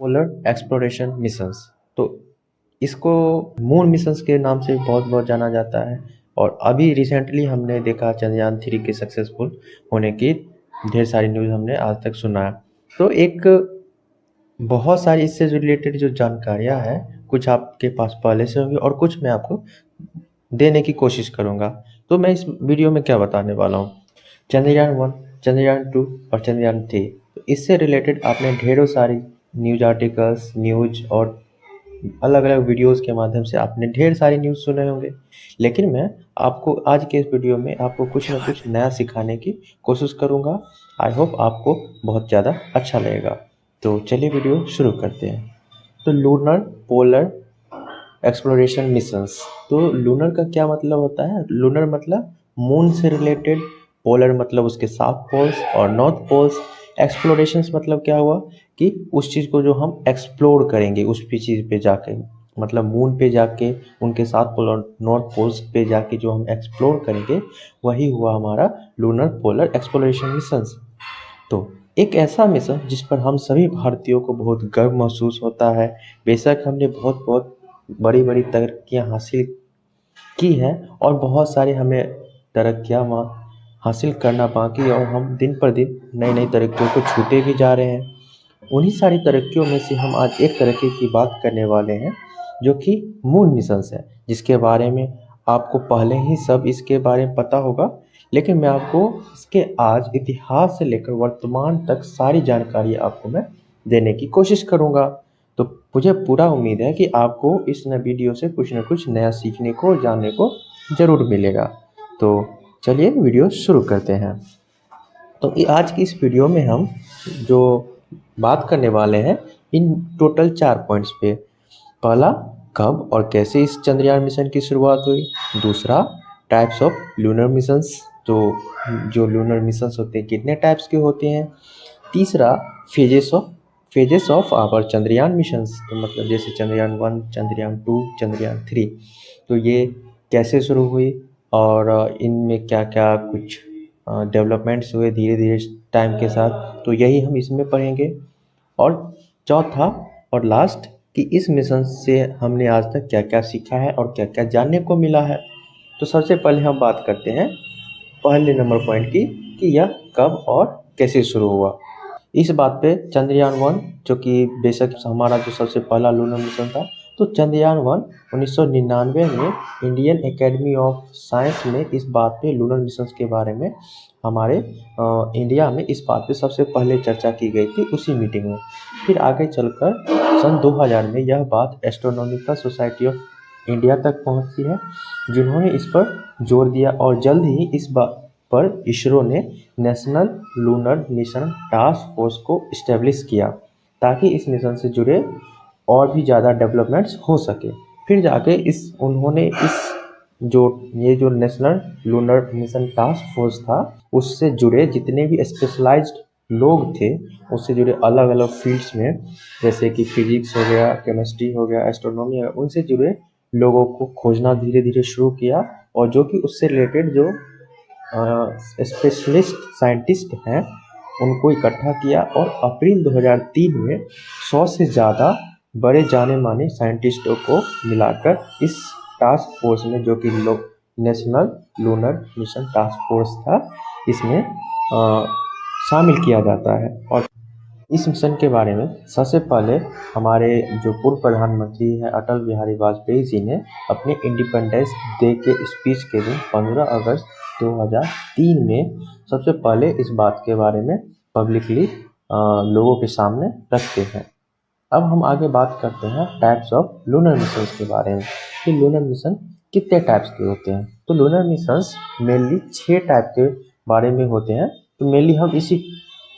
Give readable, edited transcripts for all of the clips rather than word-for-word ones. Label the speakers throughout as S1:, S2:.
S1: Polar exploration missions. तो इसको moon missions के नाम से बहुत बहुत जाना जाता है और अभी रिसेंटली हमने देखा चंद्रयान 3 के सक्सेसफुल होने की ढेर सारी न्यूज़ हमने आज तक सुना है। तो एक बहुत सारी इससे रिलेटेड जो जानकारियाँ हैं कुछ आपके पास पहले से होंगी और कुछ मैं आपको देने की कोशिश करूँगा। तो मैं इस वीडियो में क्या बताने वाला हूँ, चंद्रयान 1, चंद्रयान 2 और चंद्रयान 3। तो इससे रिलेटेड आपने ढेरों सारी न्यूज़ आर्टिकल्स, न्यूज़ और अलग अलग वीडियोस के माध्यम से आपने ढेर सारी न्यूज़ सुने होंगे। लेकिन मैं आपको आज के इस वीडियो में आपको कुछ ना कुछ नया सिखाने की कोशिश करूँगा। आई होप आपको बहुत ज़्यादा अच्छा लगेगा। तो चलिए वीडियो शुरू करते हैं। तो लूनर पोलर एक्सप्लोरेशन मिशंस। तो लूनर का क्या मतलब होता है? लूनर मतलब मून से रिलेटेड, पोलर मतलब उसके साउथ पोल्स और नॉर्थ पोल्स। एक्सप्लोरेशंस मतलब क्या हुआ कि उस चीज़ को जो हम एक्सप्लोर करेंगे उस पे चीज़ पे जाके, मतलब मून पे जाके उनके साउथ पोल और नॉर्थ पोल्स पे जाके जो हम एक्सप्लोर करेंगे वही हुआ हमारा लूनर पोलर एक्सप्लोरेशन मिशंस। तो एक ऐसा मिशन जिस पर हम सभी भारतीयों को बहुत गर्व महसूस होता है। बेशक हमने बहुत बहुत बड़ी बड़ी तरक्कियां हासिल की है और बहुत सारे हमें तरक्कियां हासिल करना बाकी है और हम दिन पर दिन नई नई तरक्कियों को छूते भी जा रहे हैं। उन्हीं सारी तरक्कियों में से हम आज एक तरक्की की बात करने वाले हैं जो कि मून मिशंस है, जिसके बारे में आपको पहले ही सब इसके बारे में पता होगा। लेकिन मैं आपको इसके आज इतिहास से लेकर वर्तमान तक सारी जानकारी आपको मैं देने की कोशिश करूँगा। तो मुझे पूरा उम्मीद है कि आपको इस न वीडियो से कुछ न कुछ नया सीखने को जानने को ज़रूर मिलेगा। तो चलिए वीडियो शुरू करते हैं। तो आज की इस वीडियो में हम जो बात करने वाले हैं इन टोटल 4 पॉइंट्स पे। पहला, कब और कैसे इस चंद्रयान मिशन की शुरुआत हुई। दूसरा, टाइप्स ऑफ लूनर मिशंस, तो जो लूनर मिशंस होते हैं कितने टाइप्स के होते हैं। तीसरा, phases of our Chandrayaan missions, तो मतलब जैसे चंद्रयान 1, चंद्रयान 2, चंद्रयान 3, तो ये कैसे शुरू हुई और इनमें क्या क्या कुछ डेवलपमेंट्स हुए धीरे धीरे टाइम के साथ, तो यही हम इसमें पढ़ेंगे। और चौथा और लास्ट, कि इस मिशन से हमने आज तक क्या क्या सीखा है और क्या क्या जानने को मिला है। तो सबसे पहले हम बात करते हैं पहले नंबर पॉइंट की कि यह कब और कैसे शुरू हुआ। इस बात पे चंद्रयान 1, जो कि बेशक हमारा जो सबसे पहला लूनर मिशन था, तो चंद्रयान 1 1999 में इंडियन एकेडमी ऑफ साइंस में इस बात पे लूनर मिशन के बारे में हमारे इंडिया में इस बात पे सबसे पहले चर्चा की गई थी उसी मीटिंग में। फिर आगे चलकर सन 2000 में यह बात एस्ट्रोनॉमिकल सोसाइटी ऑफ इंडिया तक पहुंची है, जिन्होंने इस पर जोर दिया और जल्द ही इस बात पर इसरो ने national lunar mission task force को इस्टेब्लिश किया ताकि इस मिशन से जुड़े और भी ज़्यादा डेवलपमेंट्स हो सके। फिर जाके उन्होंने ये जो national lunar mission task force था उससे जुड़े जितने भी स्पेशलाइज्ड लोग थे, उससे जुड़े अलग अलग फील्ड्स में, जैसे कि फिजिक्स हो गया, केमिस्ट्री हो गया, एस्ट्रोनॉमी हो गया, उनसे जुड़े लोगों को खोजना धीरे धीरे शुरू किया और जो कि उससे रिलेटेड जो स्पेशलिस्ट साइंटिस्ट हैं उनको इकट्ठा किया और अप्रैल 2003 में 100 से ज़्यादा बड़े जाने माने साइंटिस्टों को मिलाकर इस टास्क फोर्स में, जो कि national lunar mission task force था, इसमें शामिल किया जाता है। और इस मिशन के बारे में सबसे पहले हमारे जो पूर्व प्रधानमंत्री हैं अटल बिहारी वाजपेयी जी ने अपने इंडिपेंडेंस डे के स्पीच के दिन 15 अगस्त 2003 में सबसे पहले इस बात के बारे में पब्लिकली लोगों के सामने रखते हैं। अब हम आगे बात करते हैं टाइप्स ऑफ लूनर मिशंस के बारे में कि लूनर मिशन कितने टाइप्स के होते हैं। तो लूनर मिशंस मेनली 6 टाइप के बारे में होते हैं। तो मेनली हम इसी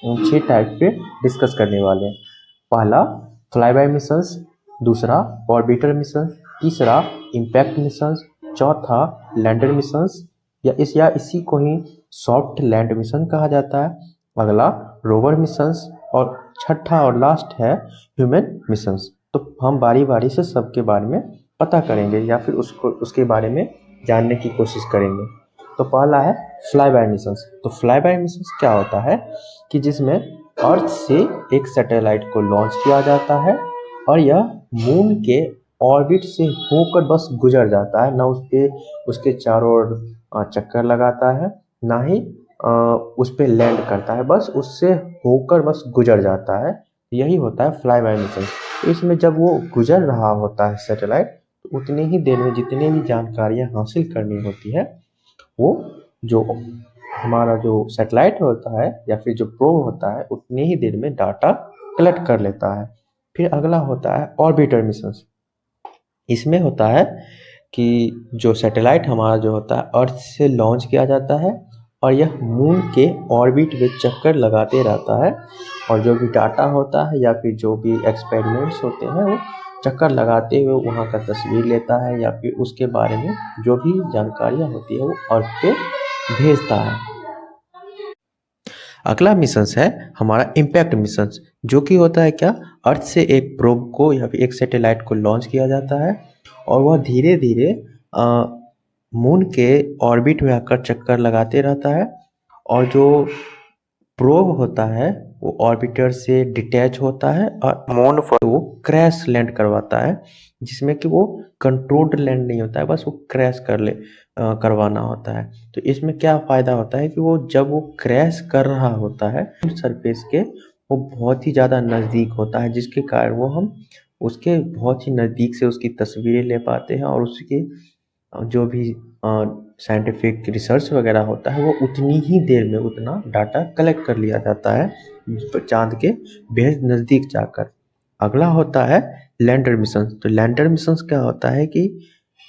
S1: 6 टाइप पे डिस्कस करने वाले हैं। पहला, फ्लाई बाय मिशंस। दूसरा, ऑर्बिटर मिशन। तीसरा, इम्पैक्ट मिशंस। चौथा, लैंडर मिशंस या इसी को ही सॉफ्ट लैंड मिशन कहा जाता है। अगला, रोवर मिशंस। और छठा और लास्ट है ह्यूमन मिशंस। तो हम बारी बारी से सबके बारे में पता करेंगे या फिर उसके बारे में जानने की कोशिश करेंगे। तो पहला है फ्लाई बाय मिशंस। तो फ्लाई बाय मिशंस क्या होता है कि जिसमें अर्थ से एक सैटेलाइट को लॉन्च किया जाता है और यह मून के ऑर्बिट से होकर बस गुजर जाता है, ना उसके चारों ओर चक्कर लगाता है, ना ही उस पे लैंड करता है, बस उससे होकर बस गुजर जाता है। यही होता है फ्लाई बाय मिशन। तो इसमें जब वो गुजर रहा होता है सैटेलाइट, तो उतनी ही देर में जितनी भी जानकारियाँ हासिल करनी होती है वो जो हमारा जो सैटेलाइट होता है या फिर जो प्रोब होता है उतनी ही देर में डाटा कलेक्ट कर लेता है। फिर अगला होता है ऑर्बिटर मिशन। इसमें होता है कि जो सैटेलाइट हमारा जो होता है अर्थ से लॉन्च किया जाता है और यह मून के ऑर्बिट में चक्कर लगाते रहता है, और जो भी डाटा होता है या फिर जो भी एक्सपेरिमेंट्स होते हैं वो चक्कर लगाते हुए वहाँ का तस्वीर लेता है या फिर उसके बारे में जो भी जानकारियाँ होती है वो अर्थ पे भेजता है। अगला मिशन है हमारा इम्पैक्ट मिशन, जो कि होता है क्या, अर्थ से एक प्रोब को या फिर एक सैटेलाइट को लॉन्च किया जाता है और वह धीरे धीरे मून के ऑर्बिट में आकर चक्कर लगाते रहता है, और जो प्रोब होता है वो ऑर्बिटर से डिटैच होता है और मून पर वो क्रैश लैंड करवाता है, जिसमें कि वो कंट्रोल्ड लैंड नहीं होता है, बस वो क्रैश करवाना होता है। तो इसमें क्या फ़ायदा होता है कि वो जब वो क्रैश कर रहा होता है सरफेस के, वो बहुत ही ज़्यादा नज़दीक होता है, जिसके कारण वो हम उसके बहुत ही नज़दीक से उसकी तस्वीरें ले पाते हैं और उसके जो भी साइंटिफिक रिसर्च वगैरह होता है वो उतनी ही देर में उतना डाटा कलेक्ट कर लिया जाता है चाँद के बेहद नज़दीक जाकर। अगला होता है लैंडर मिशन। तो लैंडर मिशन क्या होता है कि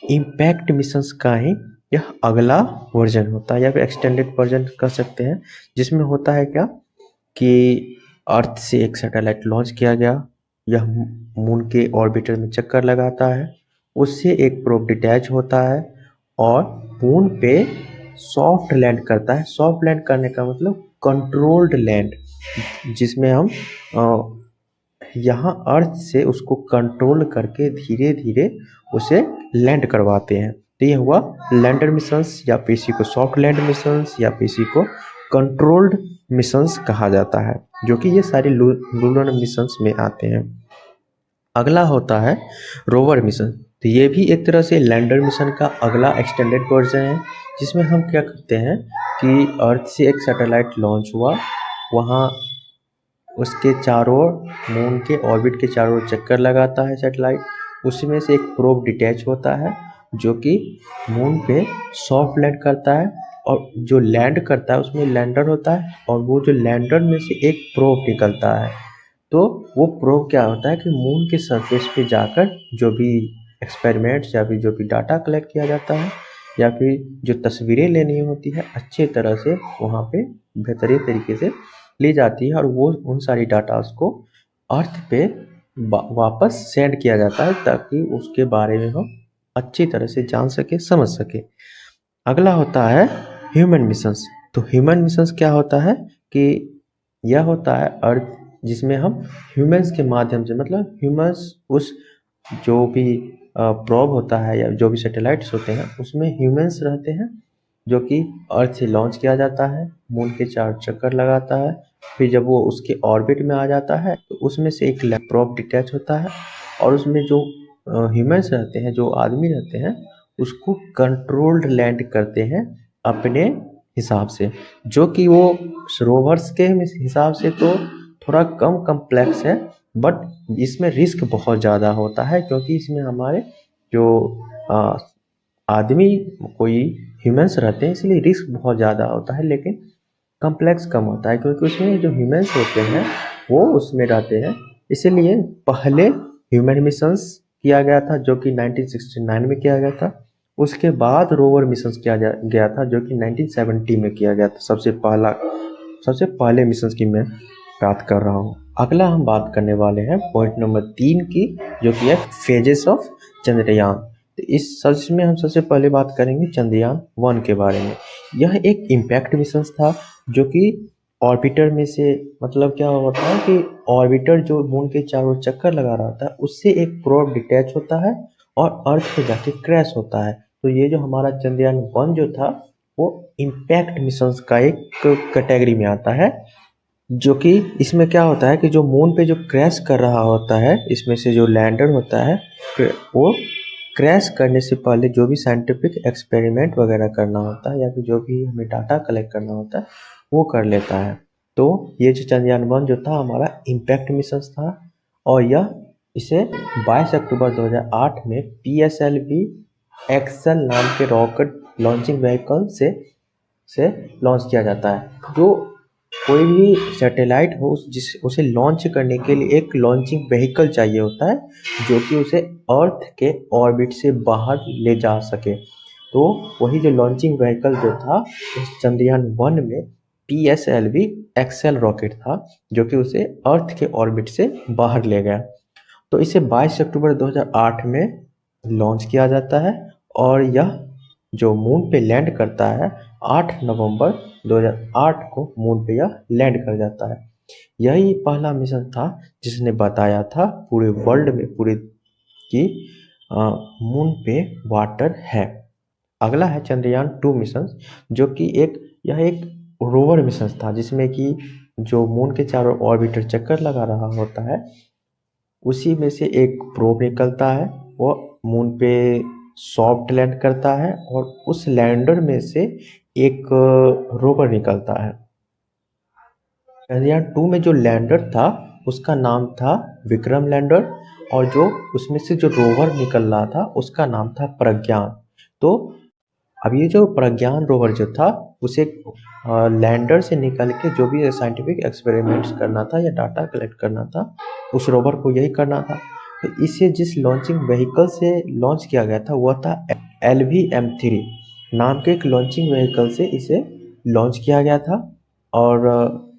S1: इम्पैक्ट मिशंस का ही यह अगला वर्जन होता है या फिर एक्सटेंडेड वर्जन कर सकते हैं, जिसमें होता है क्या कि अर्थ से एक सैटेलाइट लॉन्च किया गया, यह मून के ऑर्बिटर में चक्कर लगाता है, उससे एक प्रोब डिटैच होता है और मून पे सॉफ्ट लैंड करता है। सॉफ्ट लैंड करने का मतलब कंट्रोल्ड लैंड, जिसमें हम यहाँ अर्थ से उसको कंट्रोल करके धीरे धीरे उसे लैंड करवाते हैं। तो ये हुआ लैंडर मिशंस, या फिर इसी को सॉफ्ट लैंड मिशंस या फिर इसी को कंट्रोल्ड मिशंस कहा जाता है, जो कि ये सारे लूनर मिशंस में आते हैं। अगला होता है रोवर मिशन। तो ये भी एक तरह से लैंडर मिशन का अगला एक्सटेंडेड वर्जन है, जिसमें हम क्या करते हैं कि अर्थ से एक सैटेलाइट लॉन्च हुआ, वहाँ उसके चारों मून के ऑर्बिट के चारों चक्कर लगाता है सैटेलाइट, उसमें से एक प्रोब डिटैच होता है जो कि मून पे सॉफ्ट लैंड करता है, और जो लैंड करता है उसमें लैंडर होता है, और वो जो लैंडर में से एक प्रोब निकलता है। तो वो प्रोब क्या होता है कि मून के सरफेस पे जाकर जो भी एक्सपेरिमेंट्स या फिर जो भी डाटा कलेक्ट किया जाता है या फिर जो तस्वीरें लेनी होती है अच्छे तरह से वहाँ पे बेहतरीन तरीके से ली जाती है, और वो उन सारी डाटास को अर्थ पे वापस सेंड किया जाता है ताकि उसके बारे में हम अच्छी तरह से जान सके, समझ सके। अगला होता है ह्यूमन मिशंस। तो ह्यूमन मिशंस क्या होता है कि यह होता है अर्थ जिसमें हम ह्यूमंस के माध्यम से, मतलब ह्यूमंस उस जो भी प्रोब होता है या जो भी सैटेलाइट्स होते हैं उसमें ह्यूमंस रहते हैं, जो कि अर्थ से लॉन्च किया जाता है, मून के चार चक्कर लगाता है, फिर जब वो उसके ऑर्बिट में आ जाता है तो उसमें से एक प्रोब डिटैच होता है, और उसमें जो ह्यूमंस रहते हैं, जो आदमी रहते हैं, उसको कंट्रोल्ड लैंड करते हैं अपने हिसाब से, जो कि वो रोवर्स के हिसाब से तो थोड़ा कम कम्प्लेक्स है, बट इसमें रिस्क बहुत ज़्यादा होता है, क्योंकि इसमें हमारे जो आदमी कोई ह्यूमंस रहते हैं इसलिए रिस्क बहुत ज़्यादा होता है, लेकिन कम्प्लेक्स कम होता है क्योंकि उसमें जो ह्यूमंस होते हैं वो उसमें रहते हैं। इसीलिए पहले ह्यूमन मिशंस किया गया था जो कि 1969 में किया गया था, उसके बाद रोवर मिशंस किया गया था जो कि 1970 में किया गया था। सबसे पहले मिशंस की मैं बात कर रहा हूँ। अगला हम बात करने वाले हैं पॉइंट नंबर 3 की, जो कि है फेजेस ऑफ चंद्रयान। तो इस सर्च में हम सबसे पहले बात करेंगे चंद्रयान 1 के बारे में। यह एक इम्पैक्ट मिशन था जो कि ऑर्बिटर में से, मतलब क्या होता है कि ऑर्बिटर जो मून के चारों चक्कर लगा रहा होता है उससे एक प्रोब डिटैच होता है और अर्थ पे जाके क्रैश होता है। तो ये जो हमारा चंद्रयान 1 जो था वो इम्पैक्ट मिशंस का एक कैटेगरी में आता है। जो कि इसमें क्या होता है कि जो मून पे जो क्रैश कर रहा होता है, इसमें से जो लैंडर होता है वो क्रैश करने से पहले जो भी साइंटिफिक एक्सपेरिमेंट वगैरह करना होता है या फिर जो भी हमें डाटा कलेक्ट करना होता है वो कर लेता है। तो ये जो चंद्रयान-1 जो था हमारा इम्पैक्ट मिशन था और यह इसे 22 अक्टूबर 2008 में PSLV एक्सेल नाम के रॉकेट लॉन्चिंग व्हीकल से लॉन्च किया जाता है। जो कोई भी सैटेलाइट हो उसे लॉन्च करने के लिए एक लॉन्चिंग व्हीकल चाहिए होता है जो कि उसे अर्थ के ऑर्बिट से बाहर ले जा सके। तो वही जो लॉन्चिंग व्हीकल जो था उस चंद्रयान-1 में PSLV एक्सेल रॉकेट था जो कि उसे अर्थ के ऑर्बिट से बाहर ले गया। तो इसे 22 अक्टूबर 2008 में लॉन्च किया जाता है और यह जो मून पे लैंड करता है 8 नवंबर 2008 को मून पे यह लैंड कर जाता है। यही पहला मिशन था जिसने बताया था पूरे वर्ल्ड में पूरे कि मून पे वाटर है। अगला है चंद्रयान-2 मिशन जो कि यह एक रोवर मिशन था जिसमें कि जो मून के चारों ऑर्बिटर चक्कर लगा रहा होता है उसी में से एक प्रोब निकलता है। वो मून पे सॉफ्ट लैंड करता है और उस लैंडर में से एक रोवर निकलता है। चंद्रयान-2 में जो लैंडर था उसका नाम था विक्रम लैंडर और जो उसमें से जो रोवर निकल रहा था उसका नाम था प्रज्ञान। तो अब ये जो प्रज्ञान रोवर जो था उसे लैंडर से निकल के जो भी साइंटिफिक एक्सपेरिमेंट्स करना था या डाटा कलेक्ट करना था उस रोवर को यही करना था। तो इसे जिस लॉन्चिंग व्हीकल से लॉन्च किया गया था वह था LV-M3 नाम के एक लॉन्चिंग व्हीकल से इसे लॉन्च किया गया था और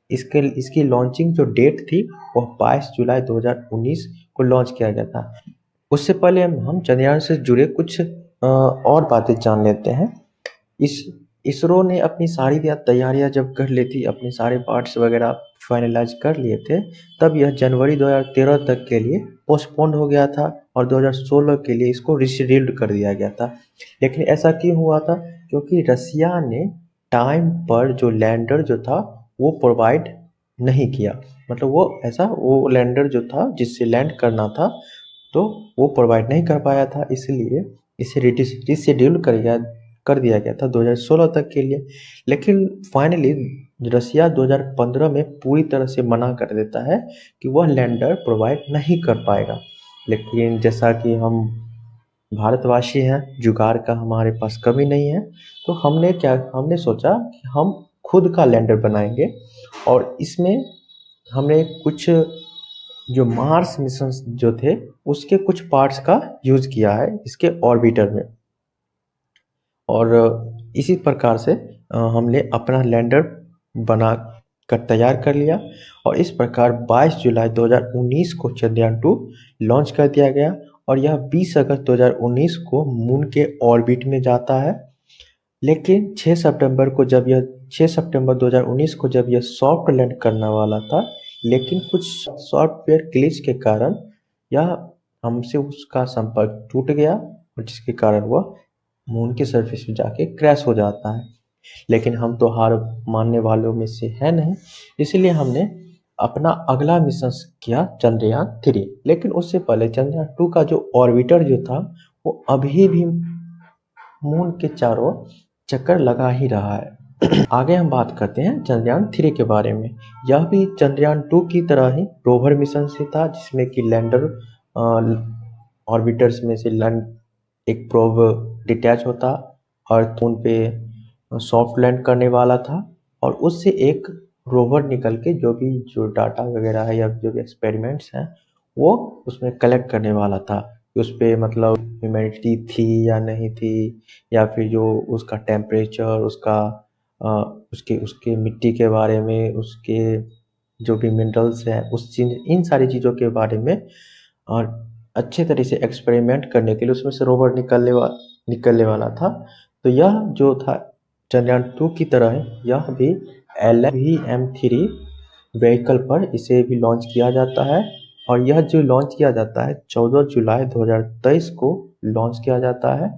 S1: इसकी लॉन्चिंग जो डेट थी वह 22 जुलाई 2019 को लॉन्च किया गया था। उससे पहले हम चंद्रयान से जुड़े कुछ और बातें जान लेते हैं। इसरो ने अपनी सारी तैयारियां जब कर ली थी, अपने सारे पार्ट्स वगैरह फाइनलाइज कर लिए थे, तब यह जनवरी 2013 तक के लिए पोस्टपोन्ड हो गया था और 2016 के लिए इसको रिशेड्यूल्ड कर दिया गया था। लेकिन ऐसा क्यों हुआ था? क्योंकि रसिया ने टाइम पर जो लैंडर जो था वो प्रोवाइड नहीं किया। मतलब वो लैंडर जो था जिससे लैंड करना था तो वो प्रोवाइड नहीं कर पाया था, इसलिए इसे रिशेड्यूल कर दिया गया था 2016 तक के लिए। लेकिन फाइनली रसिया 2015 में पूरी तरह से मना कर देता है कि वह लैंडर प्रोवाइड नहीं कर पाएगा। लेकिन जैसा कि हम भारतवासी हैं, जुगाड़ का हमारे पास कमी नहीं है, तो हमने सोचा कि हम खुद का लैंडर बनाएंगे और इसमें हमने कुछ जो मार्स मिशन जो थे उसके कुछ पार्ट्स का यूज किया है इसके ऑर्बिटर में और इसी प्रकार से हमने अपना लैंडर बना कर तैयार कर लिया और इस प्रकार 22 जुलाई 2019 को चंद्रयान-2 लॉन्च कर दिया गया और यह 20 अगस्त 2019 को मून के ऑर्बिट में जाता है। लेकिन 6 सितंबर 2019 को जब यह सॉफ्ट लैंड करने वाला था, लेकिन कुछ सॉफ्टवेयर ग्लिच के कारण यह हमसे उसका संपर्क टूट गया और जिसके कारण वह मून की सरफेस पे जाके क्रैश हो जाता है। लेकिन हम तो हार मानने वालों में से है नहीं, इसलिए हमने अपना अगला मिशन किया चंद्रयान-3। लेकिन उससे पहले चंद्रयान-2 का जो ऑर्बिटर जो था वो अभी भी मून के चारों चक्कर लगा ही रहा है। आगे हम बात करते हैं चंद्रयान-3 के बारे में। यह भी चंद्रयान-2 की तरह ही रोवर मिशन से था जिसमें कि लैंडर ऑर्बिटर्स में से एक प्रोब डिटैच होता और मून पे सॉफ्ट लैंड करने वाला था और उससे एक रोवर निकल के जो डाटा वगैरह है या जो भी एक्सपेरिमेंट्स हैं वो उसमें कलेक्ट करने वाला था कि उस पे मतलब ह्यूमिडिटी थी या नहीं थी या फिर जो उसका टेम्परेचर उसके उसके मिट्टी के बारे में उसके जो भी मिनरल्स हैं इन सारी चीज़ों के बारे में और अच्छे तरह से एक्सपेरिमेंट करने के लिए उसमें से रोवर निकलने वाला था। तो यह जो था चंद्रयान-2 की तरह है, यह भी LV-M3 व्हीकल पर इसे भी लॉन्च किया जाता है और यह जो लॉन्च किया जाता है 14 जुलाई 2023 को लॉन्च किया जाता है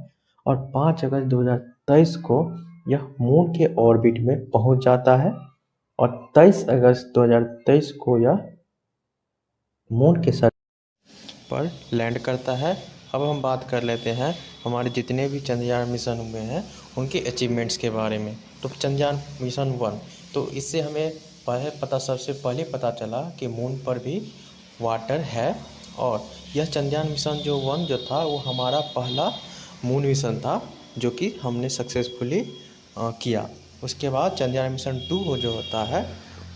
S1: और 5 अगस्त 2023 को यह मून के ऑर्बिट में पहुंच जाता है और 23 अगस्त 2023 को यह मून के पर लैंड करता है। अब हम बात कर लेते हैं हमारे जितने भी चंद्रयान मिशन हुए हैं उनके अचीवमेंट्स के बारे में। तो चंद्रयान मिशन 1, तो इससे हमें सबसे पहले पता चला कि मून पर भी वाटर है। और यह चंद्रयान मिशन जो 1 जो था वो हमारा पहला मून मिशन था जो कि हमने सक्सेसफुली किया। उसके बाद चंद्रयान मिशन 2 जो होता है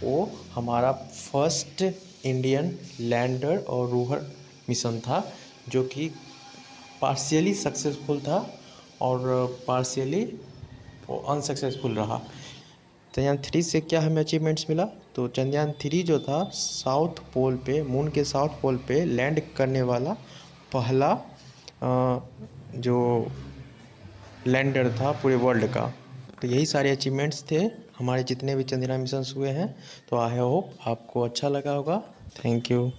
S1: वो हमारा फर्स्ट इंडियन लैंडर और रोवर मिशन था जो कि पार्शियली सक्सेसफुल था और पार्शियली वो अनसक्सेसफुल रहा। चंद्रयान 3 से क्या हमें अचीवमेंट्स मिला? तो चंद्रयान 3 जो था साउथ पोल पे, मून के साउथ पोल पे लैंड करने वाला पहला जो लैंडर था पूरे वर्ल्ड का। तो यही सारे अचीवमेंट्स थे हमारे जितने भी चंद्रयान मिशंस हुए हैं। तो आई होप आपको अच्छा लगा होगा। Thank you.